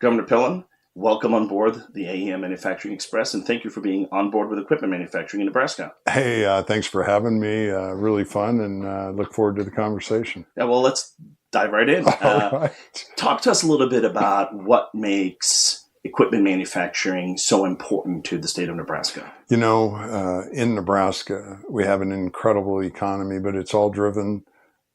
Governor Pillen, welcome on board the AEM Manufacturing Express, and thank you for being on board with equipment manufacturing in Nebraska. Hey, thanks for having me. Really fun, and look forward to the conversation. Yeah, well, let's dive right in. All right. Talk to us a little bit about what makes equipment manufacturing so important to the state of Nebraska. You know, in Nebraska, we have an incredible economy, but it's all driven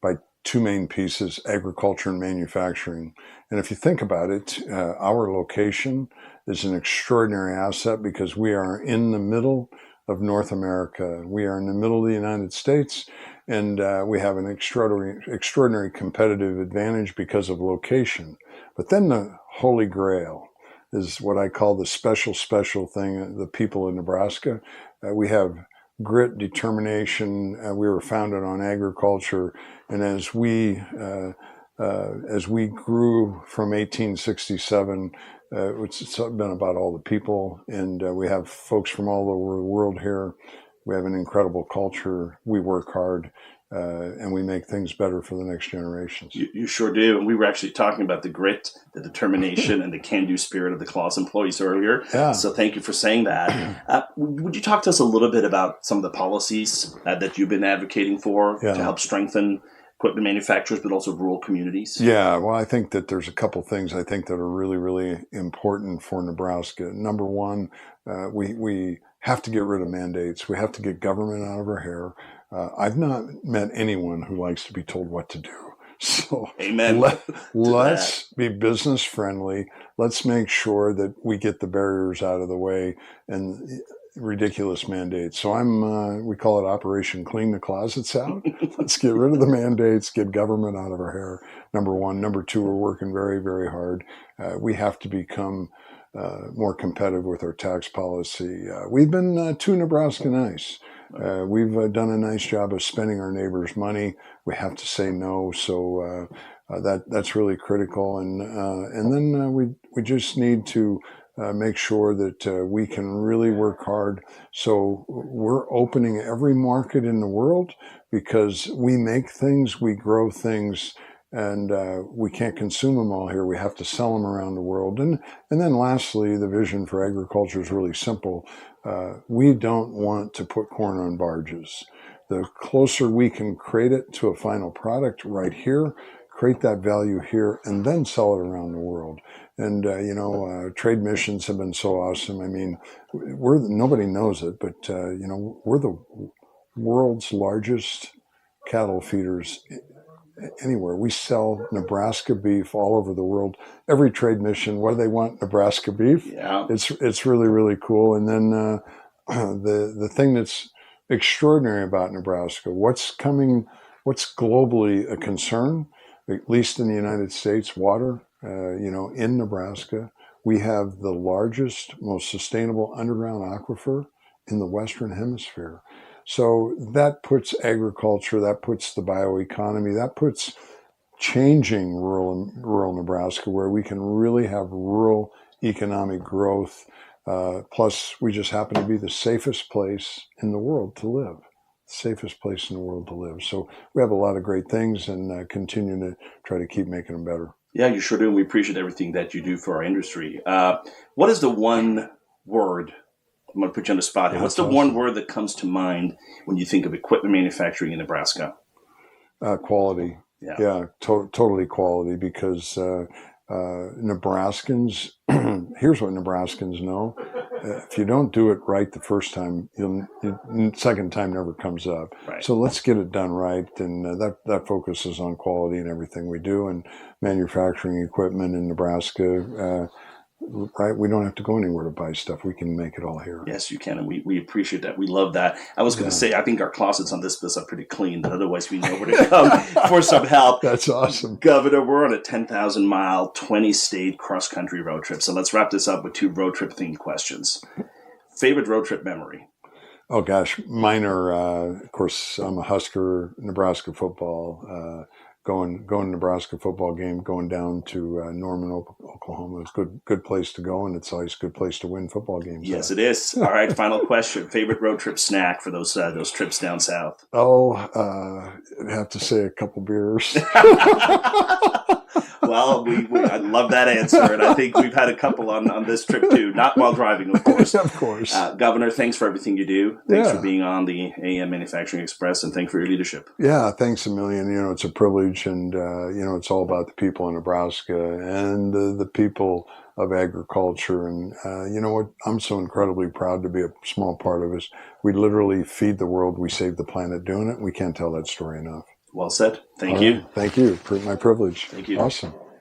by two main pieces, agriculture and manufacturing. And if you think about it, our location is an extraordinary asset because we are in the middle of North America. We are in the middle of the United States, and we have an extraordinary competitive advantage because of location. But then the Holy Grail is what I call the special thing, the people of Nebraska. We have grit, determination. We were founded on agriculture, and as we grew from 1867, it's been about all the people, and we have folks from all over the world here. We have an incredible culture. We work hard, and we make things better for the next generations. You sure do. And we were actually talking about the grit, the determination, and the can-do spirit of the Claus employees earlier. Yeah. So thank you for saying that. Would you talk to us a little bit about some of the policies that you've been advocating for to help strengthen equipment manufacturers, but also rural communities? Yeah, well, I think that there's a couple things I think that are really, really important for Nebraska. Number one, we have to get rid of mandates. We have to get government out of our hair. I've not met anyone who likes to be told what to do. So Amen. Let's be business friendly. Let's make sure that we get the barriers out of the way and ridiculous mandates. So we call it Operation Clean the Closets Out. Let's get rid of the mandates, get government out of our hair. Number one. Number two, we're working very, very hard. We have to become more competitive with our tax policy. We've been too Nebraska nice. We've done a nice job of spending our neighbors' money. We have to say no. So that's really critical. And then we just need to make sure that we can really work hard. So we're opening every market in the world because we make things, we grow things, and we can't consume them all here. We have to sell them around the world. And then lastly, the vision for agriculture is really simple. We don't want to put corn on barges. The closer we can create it to a final product right here, create that value here, and then sell it around the world. And, trade missions have been so awesome. I mean, nobody knows it, but, we're the world's largest cattle feeders anywhere. We sell Nebraska beef all over the world. Every trade mission, what do they want? Nebraska beef. Yeah. It's really, really cool. And then the thing that's extraordinary about Nebraska, what's globally a concern, at least in the United States, water. In Nebraska, we have the largest, most sustainable underground aquifer in the Western Hemisphere. So that puts agriculture, that puts the bioeconomy, that puts changing rural Nebraska, where we can really have rural economic growth. Plus, we just happen to be the safest place in the world to live. Safest place in the world to live. So we have a lot of great things, and continue to try to keep making them better. Yeah, you sure do. And we appreciate everything that you do for our industry. What is the one word? I'm going to put you on the spot here. What's the one word that comes to mind when you think of equipment manufacturing in Nebraska? Quality. Yeah, totally quality, because Nebraskans, here's what Nebraskans know. If you don't do it right the first time, second time never comes up. Right. So let's get it done right, and that focuses on quality in everything we do. And manufacturing equipment in Nebraska, right? We don't have to go anywhere to buy stuff. We can make it all here. Yes, you can, and we appreciate that. We love that. I was going to say, I think our closets on this list are pretty clean, but otherwise we know where to come for some help. That's awesome. Governor, we're on a 10,000-mile, 20-state cross-country road trip. So let's wrap this up with two road trip-themed questions. Favorite road trip memory? Oh, gosh. Mine are, of course, I'm a Husker, Nebraska football, going to Nebraska football game, going down to Norman, Oklahoma. It's a good place to go, and it's always a good place to win football games. Yes, it is. All right, final question. Favorite road trip snack for those trips down south? I'd have to say a couple beers. Well, I love that answer, and I think we've had a couple on this trip too, not while driving, of course. Of course. Governor, thanks for everything you do. Thanks for being on the AEM Manufacturing Express, and thanks for your leadership. Yeah, thanks a million. It's a privilege, and it's all about the people in Nebraska and the people of agriculture. And you know what? I'm so incredibly proud to be a small part of it. We literally feed the world. We save the planet doing it. We can't tell that story enough. Well said. Thank you. Thank you. My privilege. Thank you. Awesome.